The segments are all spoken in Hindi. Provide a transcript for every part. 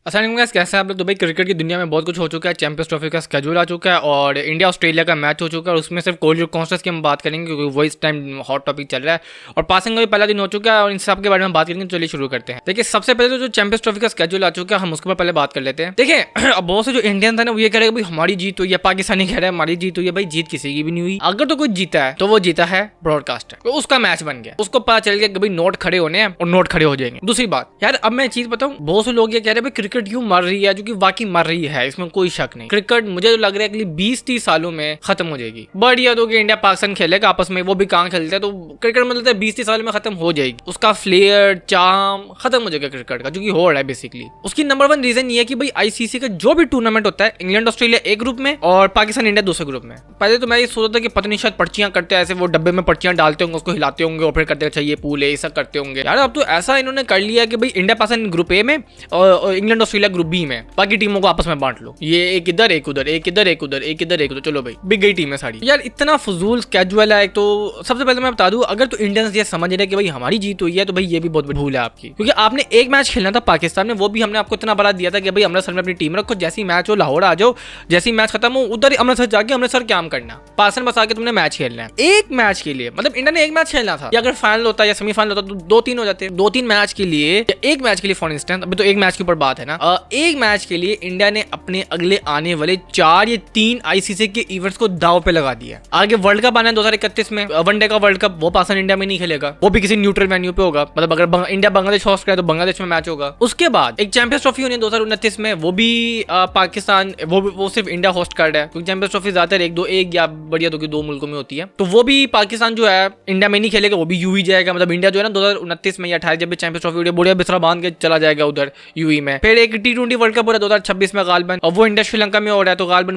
अस्सलाम गाइस, कैसे हैं आप लोग। तो भाई क्रिकेट की दुनिया में बहुत कुछ हो चुका है। चैंपियंस ट्रॉफी का स्केड्यूल आ चुका है और इंडिया ऑस्ट्रेलिया का मैच हो चुका है और उसमें सिर्फ कोहली और कॉन्स्टेंस की हम बात करेंगे क्योंकि वो इस टाइम हॉट टॉपिक चल रहा है और पासिंग का भी पहला दिन हो चुका है और इन सब के बारे में बात करेंगे। चलिए शुरू करते हैं। देखिए, सबसे पहले तो जो चैंपियंस ट्रॉफी का स्केड्यूल आ चुका है हम उसके ऊपर पहले बात कर लेते हैं। देखिए, अब बहुत से जो इंडियन था ना वो ये कह रहे हैं भाई हमारी जीत हुई है, पाकिस्तानी कह रहा है हमारी जीत हुई है। भाई जीत किसी की भी नहीं हुई। अगर तो कोई जीता है तो वो जीता है ब्रॉडकास्टर, तो उसका मैच बन गया। उसको पता चल गया कि भाई नोट खड़े होने हैं और नोट खड़े हो जाएंगे। दूसरी बात यार, अब मैं चीज बताऊं, बहुत से लोग ये कह रहे हैं भाई क्रिकेट क्यों मर रही है, जो कि वाकई मर रही है, इसमें कोई शक नहीं। क्रिकेट मुझे तो लग रहा है कि 20-30 सालों में खत्म हो जाएगी। बढ़िया तो कि इंडिया पाकिस्तान खेलेगा आपस में, वो भी कहाँ खेलते हैं, तो क्रिकेट में लगता है 20-30 सालों में खत्म हो जाएगी। उसका फ्लेयर चार्म खत्म हो जाएगा क्रिकेट का, जो कि हो रहा है बेसिकली। उसकी नंबर 1 रीजन ये है कि भाई आईसीसी का जो भी टूर्नामेंट होता है, इंग्लैंड ऑस्ट्रेलिया एक ग्रुप में और पाकिस्तान इंडिया दूसरे ग्रुप में। पहले तो मैं ये सोचता था कि पता नहीं शायद पर्चियां करते हैं ऐसे, वो डब्बे में पर्चियां डालते होंगे, उसको हिलाते होंगे और फिर करते अच्छा ये पूल है, ये सब करते होंगे। यार अब तो ऐसा इन्होंने कर लिया कि भाई इंडिया पाकिस्तान ग्रुप ए में और इंग्लैंड ऑस्ट्रेलिया ग्रुप बी में, बाकी टीमों को आपस में बांट लो। ये एक इधर एक उधर, एक इधर एक उधर, एक इधर एक उधर, चलो भाई बिक गई टीम है सारी। यार इतना फजूल स्केड्यूल है। तो सबसे पहले मैं बता दूं, अगर तो इंडियंस ये समझ रहे हैं कि भाई हमारी जीत हुई है तो भाई ये भी बहुत बड़ी भूल है आपकी, क्योंकि आपने एक मैच खेलना था पाकिस्तान में, वो भी हमने आपको इतना बड़ा दिया था कि भाई अमृतसर में अपनी टीम रखो, जैसी मैच हो लाहौर आ जाओ, जैसी मैच खत्म हो उधर ही अमृतसर जाके अमृतसर काम करना, पाकिस्तान बसा के तुमने मैच खेलना है। एक मैच के लिए मतलब इंडिया ने एक मैच खेलना था, या अगर फाइनल होता या सेमीफाइनल होता तो 2-3 हो जाते। 2-3 मैच के लिए या एक मैच के लिए फॉर इंस्टेंस, अभी तो एक मैच के ऊपर बात है ना, एक मैच के लिए इंडिया ने अपने अगले आने वाले 4 या 3 आईसीसी के इवेंट्स को दाव पे लगा दिया। आगे वर्ल्ड कप आना है 2031 में, वनडे का वर्ल्ड कप, वो पाकिस्तान इंडिया में नहीं खेलेगा, वो भी किसी न्यूट्रल वेन्यू पे होगा। मतलब अगर इंडिया बांग्लादेश होस्ट करे तो बांग्लादेश में मैच होगा। उसके बाद एक चैंपियंस ट्रॉफी होनी है 2029 में, वो भी पाकिस्तान, वो सिर्फ इंडिया होस्ट कर रहा है, क्योंकि चैंपियंस ट्रॉफी ज्यादातर एक या बढ़िया तो 2 मुल्कों में होती है। तो वो भी पाकिस्तान जो है इंडिया में नहीं खेलेगा, वो भी यूई जाएगा। मतलब इंडिया जो है ना 2029 में या 28 जब भी चैंपियंस ट्रॉफी बढ़िया बिस्तरा बांध के चला जाएगा उधर यूई में। फिर एक T20 वर्ल्ड कप हो रहा है 2026 में गालबन, और वो इंडिया श्रीलंका में हो रहा है, तो गालबन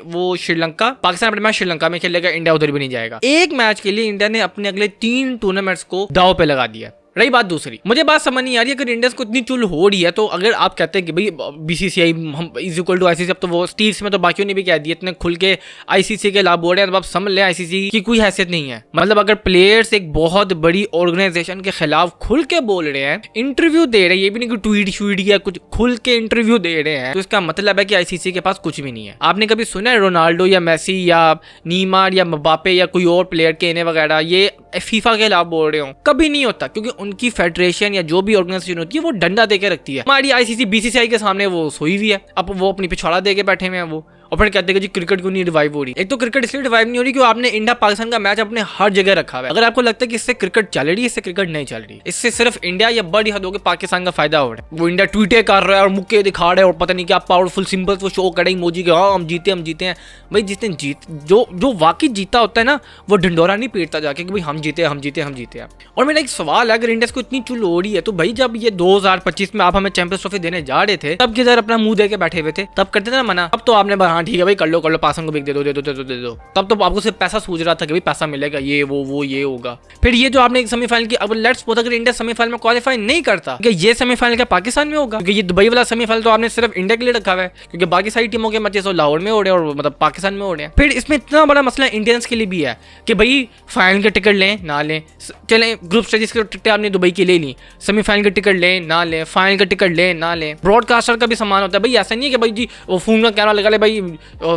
वो श्रीलंका, पाकिस्तान अपने मैच श्रीलंका में खेलेगा, इंडिया उधर भी नहीं जाएगा। एक मैच के लिए इंडिया ने अपने अगले 3 टूर्नामेंट्स को दाव पे लगा दिया। रही बात दूसरी, मुझे बात समझ नहीं आ रही, अगर इंडियंस को इतनी चुल हो रही है तो अगर आप कहते हैं कि भाई बीसीसीआई हम इज इक्वल टू आईसीसी, अब तो वो स्टील्स में तो बाकियों ने भी कह दिया, इतने खुल के आईसीसी के लाभ बोल रहे हैं, तो आप समझ लें आईसीसी की कोई हैसियत नहीं है। मतलब अगर प्लेयर्स एक बहुत बड़ी ऑर्गेनाइजेशन के खिलाफ खुल के बोल रहे हैं, इंटरव्यू दे रहे हैं, ये भी नहीं कि ट्वीट श्वीट या कुछ, खुल के इंटरव्यू दे रहे हैं, तो इसका मतलब है कि आईसीसी के पास कुछ भी नहीं है। आपने कभी सुना है रोनाल्डो या मेसी या नीमार या मबापे या कोई और प्लेयर केने वगैरह ये फीफा के खिलाफ बोल रहे हो? कभी नहीं होता, क्योंकि उनकी फेडरेशन या जो भी ऑर्गेनाइजेशन होती है वो डंडा देके रखती है। हमारी आईसीसी बीसीसीआई के सामने वो सोई हुई है, अब वो अपनी पिछवाड़ा देके बैठे हुए हैं वो, और फिर कहते हैं कि जी क्रिकेट क्यों नहीं रिवाइव हो रही। एक तो क्रिकेट इसलिए रिवाइव नहीं हो रही क्योंकि आपने इंडिया पाकिस्तान का मैच अपने हर जगह रखा हुआ है। अगर आपको लगता है कि इससे क्रिकेट चल रही है, इससे क्रिकेट नहीं चल रही, इससे सिर्फ इंडिया या बड़ी हद होकर पाकिस्तान का फायदा हो रहा है। वो इंडिया ट्वीटे कर रहा है और मुक्के दिखा रहा है और पता नहीं क्या पावरफुल सिंबल्स वो शो करे इमोजी के, हाँ हम जीते हैं। भाई जितने जो वाकई जीता होता है ना, वो ढिंडोरा नहीं पीटता जाके कि भाई हम जीते हैं। और मेरा एक सवाल है, अगर इंडिया को इतनी चुल हो रही है तो भाई जब ये 2025 में आप हमें चैंपियंस ट्रॉफी देने जा रहे थे, तब किधर अपना मुंह दे के बैठे हुए थे? तब करते थे ना मना। अब तो आपने हाँ ठीक है भाई कर लो पाकिस्तान को भी दे दो। तब तो आपको सिर्फ पैसा सूझ रहा था कि भाई पैसा मिलेगा, ये वो ये होगा। फिर ये जो आपने एक सेमीफाइनल की, अब लेट्स सपोज अगर इंडिया सेमीफाइनल में क्वालीफाई नहीं करता, कि ये सेमीफाइनल क्या पाकिस्तान में होगा? क्योंकि ये दुबई वाला सेमीफाइनल तो आपने सिर्फ इंडिया के लिए रखा हुआ है, क्योंकि बाकी सारी टीमों के मैचेस लाहौर में हो रहे हैं और मतलब पाकिस्तान में हो रहे हैं। फिर इसमें इतना बड़ा मसला इंडियंस के लिए भी है कि भाई फाइनल के टिकट लें ना लें, चलें ग्रुप स्टेजेस के टिकट आपने दुबई के ले ली, सेमीफाइनल के टिकट लें ना लें, फाइनल का टिकट लें ना लें, ब्रॉडकास्टर का भी सामान होता है। भाई ऐसा नहीं है कि भाई जी वो फोन का कैमरा लगा ले, भाई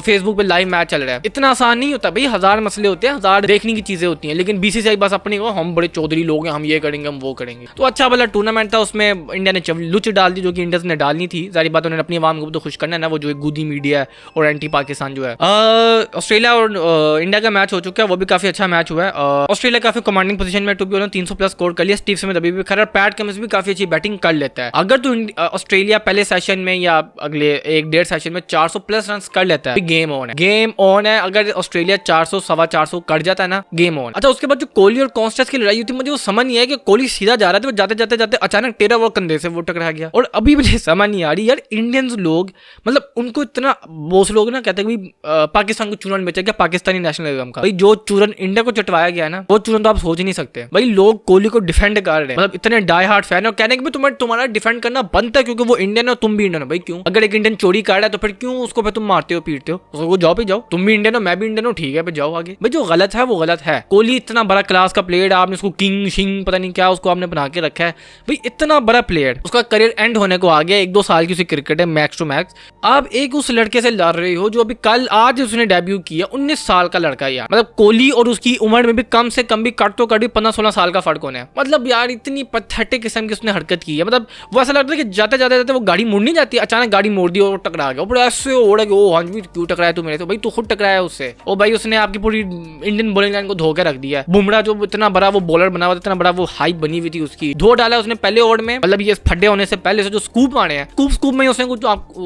फेसबुक पे लाइव मैच चल रहा है, इतना आसान नहीं होता भाई। 1000 मसले होते हैं, 1000 देखने की चीजें होती हैं, लेकिन बीसीसीआई बस अपनी को हम बड़े चौधरी लोग हैं, हम ये करेंगे हम वो करेंगे। तो अच्छा भला टूर्नामेंट था, उसमें इंडिया ने लुच डाल दी जो कि इंडिया ने डालनी थी। सारी बात उन्होंने अपनी आवाम को तो खुश करना है ना, वो जो एक गुदी मीडिया है और एंटी पाकिस्तान जो है। ऑस्ट्रेलिया और इंडिया का मैच हो चुका है, वो भी काफी अच्छा मैच हुआ है। ऑस्ट्रेलिया काफी कमांडिंग पोजीशन में, 300+ स्कोर कर लिया। स्टीव स्मिथ अभी भी खैर, पैट कमिंस भी काफी अच्छी बैटिंग कर लेता है। अगर तो ऑस्ट्रेलिया पहले सेशन में या अगले 1-1.5 सेशन में 400+ रन कर लेता है, गेम ऑन है। अगर ऑस्ट्रेलिया 400 सवा 400 कर जाता है ना, गेम ऑन। अच्छा, उसके बाद जो कोहली और कॉन्स्टेंस की लड़ाई हुई थी, मुझे वो समझ नहीं आया कि कोहली सीधा जा रहा था, जाते अचानक टेरा वो कंधे से वो टकरा गया। और अभी मुझे समझ नहीं आ रही यार, इंडियंस लोग मतलब उनको इतना, बहुत लोग ना कहते हैं कि पाकिस्तान को चूरन बेचा गया पाकिस्तानी नेशनलिज्म का। भाई जो चूरन इंडिया को चटवाया गया ना, वो चूरन तो आप सोच ही नहीं सकते। भाई लोग कोहली को डिफेंड कर रहे हैं, मतलब इतने डाई हार्ट फैन है और कहने कि तुम्हारा डिफेंड करना बनता है क्योंकि वो इंडियन है और तुम भी इंडियन हो। भाई क्यों? अगर एक इंडियन चोरी कर रहा है तो फिर क्यों उसको फिर तुम मारते मारते हो पीटते हो, उसको जाओ पे जाओ, तुम भी इंडियन हो मैं भी इंडियन हूँ, ठीक है पे जाओ आगे भाई। जो गलत है वो गलत है। कोहली इतना बड़ा क्लास का प्लेयर, आपने उसको किंग शिंग पता नहीं क्या उसको आपने बना के रखा है भाई, इतना बड़ा प्लेयर, उसका करियर एंड होने को आ गया, 1-2 साल की उसकी क्रिकेट है मैक्स टू मैक्स। आप एक उस लड़के से लड़ रहे हो जो अभी कल आज उसने डेब्यू किया, 19 साल का लड़का यार, मतलब कोहली और उसकी उम्र में भी कम से कम भी कट तो कट भी 15-16 साल का फर्क होना है। मतलब यार इतनी पथेटिक किस्म की उसने हरकत की है, मतलब वो ऐसा लगता है कि जाते जाते जाते वो गाड़ी मुड़ नहीं जाती, अचानक गाड़ी मोड़ दी और टकरा गया, और ऐसे ओढ़ गया, ओ हाँ जी क्यों टकराया तू मेरे, तो भाई तू खुद टकराया उससे, ओ भाई उसने आपकी पूरी इंडियन बॉलिंग लाइन को धो के रख दिया। बुमराह जो इतना बड़ा वो बॉलर बना हुआ था, इतना बड़ा वो हाइप बनी हुई थी उसकी, धो डाला उसने पहले ओवर में, मतलब ये फड्डे होने से पहले से जो स्कूप मारे हैं, स्कूप में उसने कुछ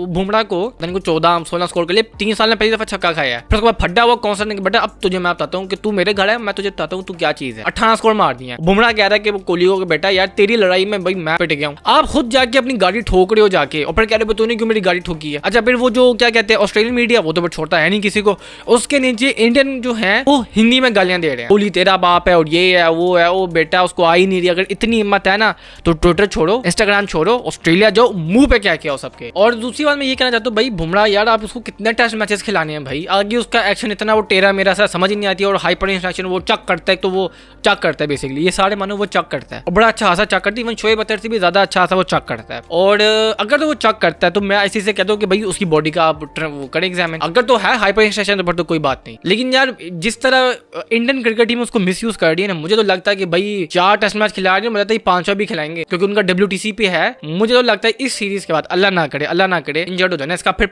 बुमराह को 14-16 स्कोर के लिए 3 साल में पहली दफा छक्का खाया है, फिर उसके बाद फड्डा हुआ कौन सा नहीं, बेटा अब तुझे मैं बताता हूँ कि तू मेरे घर है, मैं तुझे बताता हूँ तू क्या चीज है। 18 स्कोर मार दिया। बुमराह कह रहा है कि वो कोहली को बेटा यार तेरी लड़ाई में भाई मैं पिट गया हूँ, आप खुद जाके अपनी गाड़ी ठोक रहे हो जाके, और फिर कह रहे हो तूने क्यों मेरी गाड़ी ठोकी है। अच्छा फिर वो जो क्या कहते हैं ऑस्ट्रेलियन मीडिया, वो तो छोड़ता है नहीं किसी को, उसके नीचे इंडियन जो है वो हिंदी में गालियां दे रहे हैं, कोहली तेरा बाप है और ये है वो बेटा उसको आ ही नहीं रही। अगर इतनी हिम्मत है ना तो ट्विटर छोड़ो, इंस्टाग्राम छोड़ो, ऑस्ट्रेलिया जाओ, मुंह पे क्या किया हो सबके। और दूसरी बात मैं ये कहना चाहता हूँ भाई बुमराह यार आप उसको कितने टेस्ट मैचेस खिलाने हैं भाई, आगे उसका एक्शन इतना वो टेरा मेरा सा समझ ही नहीं आती है, और हाइपर इंस्ट्रक्शन वो चक करता है, तो वो चक करता है बेसिकली, ये सारे मानो वो चक करता है और बड़ा अच्छा खासा चक करता है, इवन शोएब अख्तर से भी ज्यादा अच्छा खासा वो चक करता है। और अगर तो वो चक करता है तो मैं इसी से कहता हूँ कि भाई उसकी बॉडी का आप वो करें एग्जामिन, अगर तो है हाइपर इंस्ट्रक्शन तो कोई बात नहीं, लेकिन यार जिस तरह इंडियन क्रिकेट टीम उसको मिसयूज कर रही है ना, मुझे तो लगता है कि भाई 4 टेस्ट मैच खिला रही है, मुझे लगता है 5 भी खिलाएंगे, क्योंकि उनका WTC पे है। मुझे तो लगता है इस सीरीज के बाद अल्लाह ना करे इंजर्ड हो जाना इसका, फिर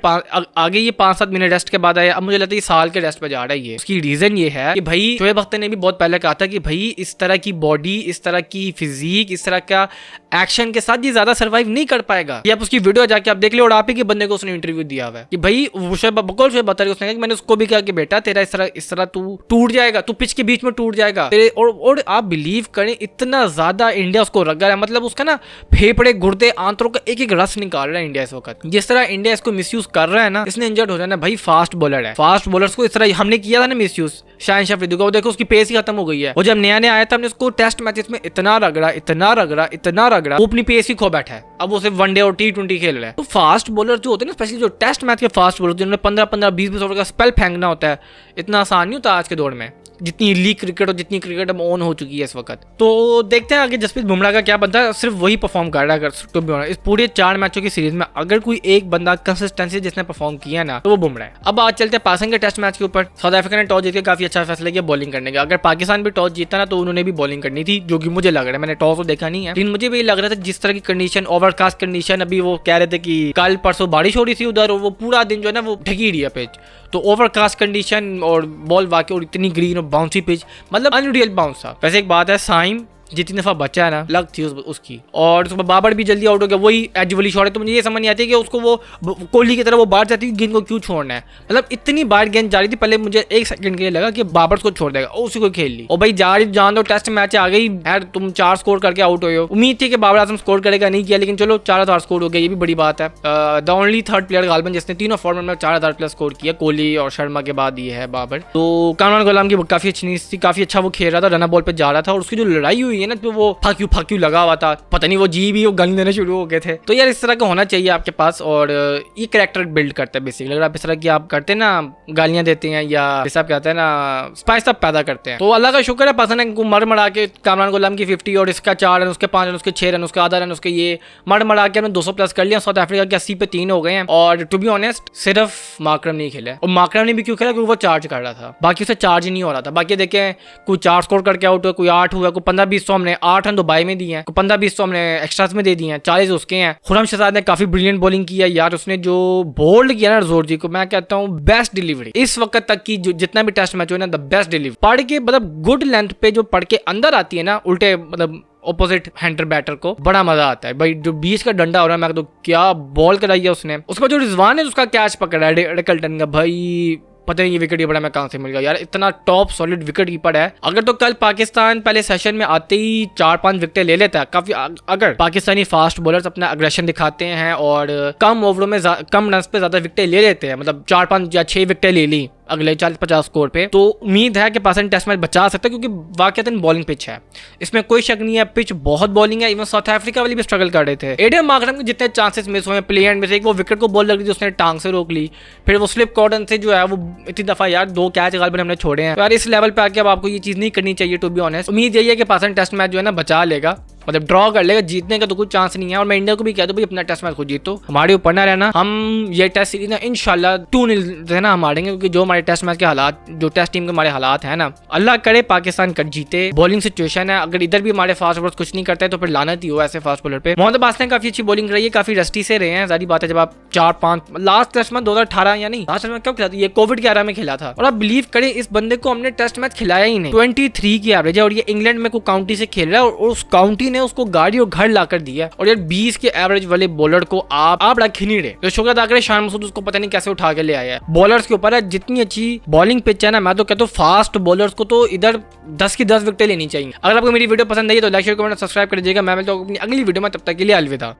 आगे ये 5-7 महीने रेस्ट के बाद आया, अब मुझे लगता है साल के रेस्ट पे जा रहा है ये। उसकी रीजन ये है कि भाई शोएब अख्तर ने भी बहुत पहले कहा था कि भाई इस तरह की बॉडी, इस तरह की फिजिक, इस तरह का एक्शन के साथ ये ज्यादा सर्वाइव नहीं कर पाएगा। ये आप उसकी वीडियो जाके आप देख लो, और आप ही के बंदे को उसने इंटरव्यू दिया हुआ है कि भाई शोएब बता रही उसने, मैंने उसको भी कहा कि बेटा तेरा इस तरह तू टूट जाएगा, तू पिच के बीच में टूट जाएगा तेरे। और आप बिलीव करें इतना ज्यादा इंडिया उसको रग रहा है, मतलब उसका ना फेफड़े गुर्दे आंतरों का एक एक रस निकाल रहा है इंडिया इस वक्त। जिस तरह इंडिया इसको मिसयूज कर रहा है ना, इसने इंजर्ड हो जाना भाई। फास्ट बॉलर है, फास्ट बॉलर्स को इस तरह हमने किया था ना मिसयूज शाहिन शाह अफरीदी का, वो देखो उसकी पेस ही खत्म हो गई है। वो जब नया आया था हमने उसको टेस्ट मैचेस में इतना रगड़ा वो अपनी पेस ही खो बैठा है, अब वो सिर्फ वनडे और T20 खेल रहा है। तो फास्ट बॉलर जो होते हैं ना, स्पेशली जो टेस्ट मैच के फास्ट बॉलर जिन्होंने 15-15 20-20 ओवर का स्पेल फेंकना होता है, इतना आसान नहीं होता आज के दौर में, जितनी लीग क्रिकेट और जितनी क्रिकेट अब ऑन हो चुकी है इस वक्त। तो देखते हैं आगे जसप्रीत बुमराह का क्या बनता है, सिर्फ वही परफॉर्म कर रहा है टू बी ऑनेस्ट। इस पूरे 4 मैचों की सीरीज में अगर कोई एक बंदा कंसिस्टेंसी जिसने परफॉर्म किया ना तो वो बुमराह है। अब आज चलते हैं पाकिस्तान के टेस्ट मैच के ऊपर। साउथ अफ्रीका ने टॉस जीत के काफी अच्छा फैसला किया बॉलिंग करने का। अगर पाकिस्तान भी टॉस जीता ना तो उन्होंने भी बॉलिंग करनी थी, जो कि मुझे लग रहा है, मैंने टॉस तो देखा नहीं है, लेकिन मुझे भी लग रहा था जिस तरह की कंडीशन, ओवरकास्ट कंडीशन, अभी वो कह रहे थे कि कल परसों बारिश हो रही थी उधर, और वो पूरा दिन जो है ना वो ढकी रही है पिच, तो ओवरकास्ट कंडीशन और बॉल वाकई और इतनी ग्रीन और बाउंसी पिच, मतलब अनरियल बाउंस था। वैसे एक बात है, साइम जितनी दफा बचा है ना लग थी उसकी, और उसके बाद बाबर भी जल्दी आउट हो गया, वही एज वाली शॉट है। तो मुझे ये समझ नहीं आती कि उसको वो कोहली की तरह वो बाहर जाती गेंद को क्यों छोड़ना है, मतलब इतनी बार गेंद जा रही थी, पहले मुझे 1 सेकंड के लिए लगा कि बाबर को छोड़ देगा और उसी को खेल ली, और भाई जान दो टेस्ट मैच आ गई यार, तुम 4 स्कोर करके आउट हो। उम्मीद थी कि बाबर आजम स्कोर करेगा, नहीं किया, लेकिन चलो 4000 स्कोर हो गया, ये भी बड़ी बात है। द ओनली थर्ड प्लेयर गालबन जिसने तीनों फॉर्मेट में 4000 प्लस स्कोर किया, कोहली और शर्मा के बाद ये है बाबर। तो कामरान गुलाम की काफी अच्छी नींद थी, काफी अच्छा वो खेल रहा था, रन बॉल पे जा रहा था, और उसकी जो लड़ाई हुई है ना तो वो फाक्यू लगा हुआ था, पता नहीं वो जी भी वो गाली देने शुरू हो गए थे। तो यार इस तरह का होना चाहिए आपके पास, और ये कैरेक्टर बिल्ड करता है बेसिकली। अगर आप इस तरह की आप करते हैं ना, गालियां देते हैं या जैसा आप कहते हैं ना स्पाइस अप पैदा करते हैं, तो अल्लाह का शुक्र है पाकिस्तान को मर मरा के कामरान गुलाम की 50 और इसका 4 रन, उसके 5 रन, उसके 6 रन, उसका आधा रन, उसके ये मर मरा के हमने 200 प्लस कर लिया। साउथ अफ्रीका के 80 पे 3 हो गए हैं, और टू बी ऑनेस्ट सिर्फ माकरम नहीं खेला, और माकरम ने भी क्यों खेला, क्योंकि वो चार्ज कर रहा था, बाकी उसे चार्ज ही नहीं हो रहा था। बाकी देखें कोई 4 स्कोर करके आउट हुआ, कोई 8 हुआ, कोई 15-20 हमने 8 रन दुबई में दिए हैं, 15-20 हमने एक्स्ट्रास में दे दिए हैं, 40 उसके हैं। खुरम शहजाद ने काफी ब्रिलियंट बॉलिंग किया यार, उसने जो बोल्ड किया ना जोर जी को, मैं कहता हूँ बेस्ट डिलीवरी इस वक्त तक की, जो जितना भी टेस्ट मैच हुआ ना, द बेस्ट डिलीवरी पढ़ के, मतलब गुड लेंथ पे जो पढ़ के अंदर आती है ना, उल्टे मतलब ऑपोजिट हैंडर बैटर को बड़ा मजा आता है भाई। जो बीच का डंडा हो रहा है, मैं तो क्या बॉल कराई है उसने। उसका जो रिजवान है उसका कैच पकड़ा है रिकल्टन का, भाई पता नहीं ये विकेट कीपर मैं कहां से मिल गया यार, इतना टॉप सॉलिड विकेट कीपर है। अगर तो कल पाकिस्तान पहले सेशन में आते ही 4-5 विकेट ले लेता है काफी, अगर पाकिस्तानी फास्ट बॉलर्स अपना अग्रेशन दिखाते हैं और कम ओवरों में कम रन पे ज्यादा विकेट ले लेते हैं, मतलब 4-5 या 6 विकेट ले ली अगले 40-50 स्कोर पे, तो उम्मीद है कि पाकिस्तान टेस्ट मैच बचा सकता है, क्योंकि वाकईतन बॉलिंग पिच है, इसमें कोई शक नहीं है। पिच बहुत बॉलिंग है, इवन साउथ अफ्रीका वाले भी स्ट्रगल कर रहे थे। एडन मार्करम के जितने चांसेस मिस हुए प्ले एंड में से, एक वो विकेट को बॉल लग रही थी, उसने टांग से रोक ली, फिर वो स्लिप कॉर्डन से जो है वो इतनी दफा यार 2 कैच गालिबन हमने छोड़े हैं। तो यार इस लेवल पे आके अब आपको ये चीज नहीं करनी चाहिए टू बी ऑनेस्ट। उम्मीद यही है कि पाकिस्तान टेस्ट मैच जो है ना बचा लेगा, मतलब ड्रॉ कर लेगा, जीतने का तो कुछ चांस नहीं है। और मैं इंडिया को भी कह दूं भाई अपना टेस्ट मैच खुद जीतो, हमारे ऊपर ना रहना, हम ये टेस्ट सीरीज ना इंशाल्लाह 2-0 है ना हम हारेंगे, क्योंकि जो हमारे टेस्ट मैच के हालात, जो टेस्ट टीम के हमारे हालात है ना, अल्लाह करे पाकिस्तान कर जीते। बॉलिंग सिचुएशन है, अगर इधर भी हमारे फास्ट बॉलर कुछ नहीं करते तो फिर लानत ही हो ऐसे फास्ट बॉलर पे। मोहम्मद अब्बास ने काफी अच्छी बॉलिंग रही है, काफी रस्टी से रहे हैं, सारी बात है। जब आप 4-5 लास्ट टेस्ट मैच 2018 या नहीं लास्ट टेस्ट मैच कब खेला था, ये कोविड के एरा में खेला था, और आप बिलीव करें इस बंदे को हमने टेस्ट मैच खिलाया ही नहीं। 23 की एवरेज है, और ये इंग्लैंड में कोई काउंटी से खेल रहा है, और उस काउंटी ने उसको गाड़ी और घर लाकर दिया। और यार 20 के एवरेज वाले बॉलर को आप रख ही नहीं रहे। तो शुक्र अदा करें शान मसूद उसको पता नहीं कैसे उठा के ले आया है। बॉलर्स के ऊपर है, जितनी अच्छी बॉलिंग पिच है ना, मैं तो कहता हूँ फास्ट बॉलर्स को तो इधर 10 की 10 विकेटें लेनी चाहिए। अगर आपको मेरी वीडियो पसंद आई तो लाइक शेयर कमेंट सब्सक्राइब कर दीजिएगा। मैं मिलता हूँ अपनी अगली वीडियो में, तब तक के लिए अलविदा।